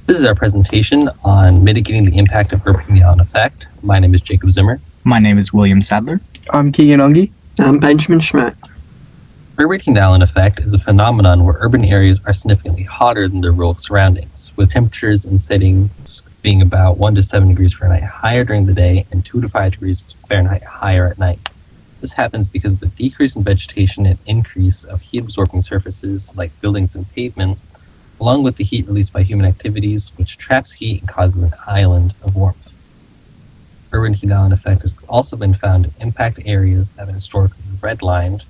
This is our presentation on mitigating the impact of urban heat island effect. My name is Jacob Zimmer. My name is William Sadler. I'm Keegan Unge. I'm Benjamin Schmidt. Urban heat island effect is a phenomenon where urban areas are significantly hotter than their rural surroundings, with temperatures and settings being about 1 to 7 degrees Fahrenheit higher during the day and 2 to 5 degrees Fahrenheit higher at night. This happens because of the decrease in vegetation and increase of heat-absorbing surfaces like buildings and pavement, along with the heat released by human activities, which traps heat and causes an island of warmth. Urban heat island effect has also been found in impact areas that have been historically redlined.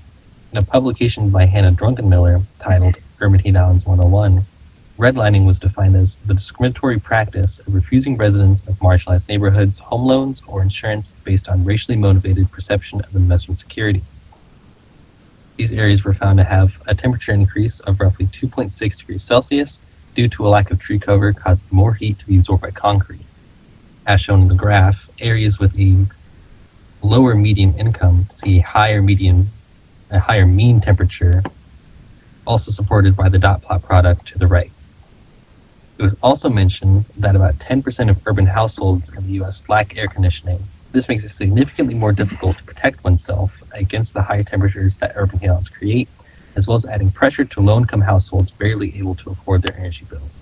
In a publication by Hannah Drunkenmiller titled Urban Heat Islands 101, redlining was defined as the discriminatory practice of refusing residents of marginalized neighborhoods home loans or insurance based on racially motivated perception of investment security. These areas were found to have a temperature increase of roughly 2.6 degrees Celsius due to a lack of tree cover causing more heat to be absorbed by concrete. As shown in the graph, areas with a lower median income see a higher mean temperature, also supported by the dot plot product to the right. It was also mentioned that about 10% of urban households in the U.S. lack air conditioning. This makes it significantly more difficult to protect oneself against the high temperatures that urban heat islands create, as well as adding pressure to low-income households barely able to afford their energy bills.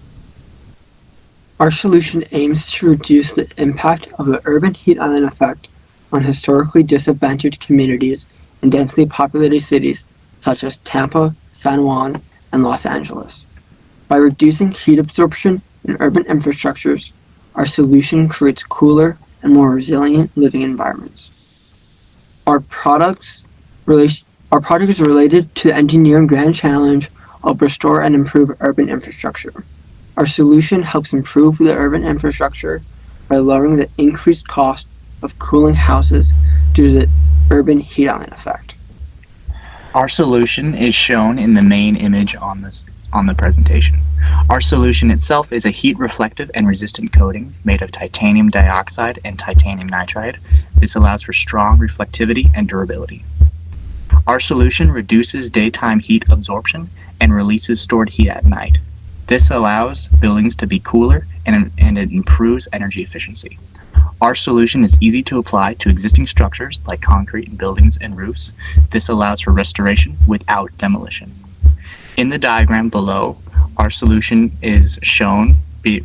Our solution aims to reduce the impact of the urban heat island effect on historically disadvantaged communities in densely populated cities such as Tampa, San Juan, and Los Angeles. By reducing heat absorption in urban infrastructures, our solution creates cooler and more resilient living environments. Our product is related to the engineering grand challenge of restore and improve urban infrastructure. Our solution helps improve the urban infrastructure by lowering the increased cost of cooling houses due to the urban heat island effect. Our solution is shown in the main image on the presentation. Our solution itself is a heat-reflective and resistant coating made of titanium dioxide and titanium nitride. This allows for strong reflectivity and durability. Our solution reduces daytime heat absorption and releases stored heat at night. This allows buildings to be cooler and it improves energy efficiency. Our solution is easy to apply to existing structures like concrete in buildings and roofs. This allows for restoration without demolition. In the diagram below, our solution is shown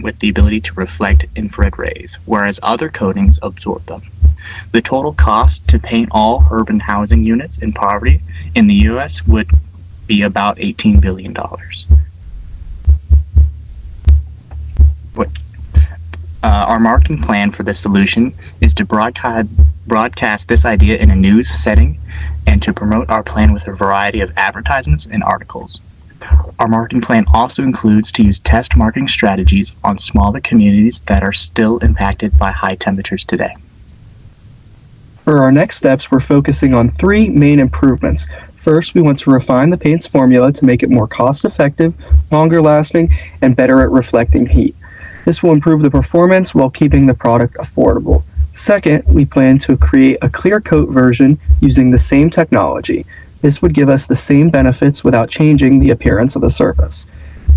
with the ability to reflect infrared rays, whereas other coatings absorb them. The total cost to paint all urban housing units in poverty in the U.S. would be about $18 billion. Our marketing plan for this solution is to broadcast this idea in a news setting and to promote our plan with a variety of advertisements and articles. Our marketing plan also includes to use test marketing strategies on smaller communities that are still impacted by high temperatures today. For our next steps, we're focusing on 3 main improvements. First, we want to refine the paint's formula to make it more cost-effective, longer lasting, and better at reflecting heat. This will improve the performance while keeping the product affordable. Second, we plan to create a clear coat version using the same technology. This would give us the same benefits without changing the appearance of the surface.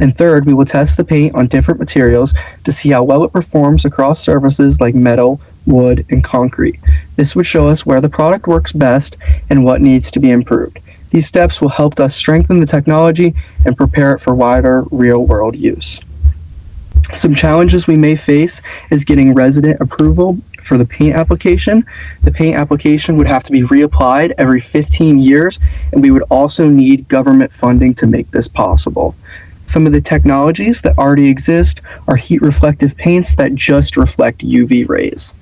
And third, we will test the paint on different materials to see how well it performs across surfaces like metal, wood, and concrete. This would show us where the product works best and what needs to be improved. These steps will help us strengthen the technology and prepare it for wider real-world use. Some challenges we may face is getting resident approval for the paint application. The paint application would have to be reapplied every 15 years, and we would also need government funding to make this possible. Some of the technologies that already exist are heat reflective paints that just reflect UV rays.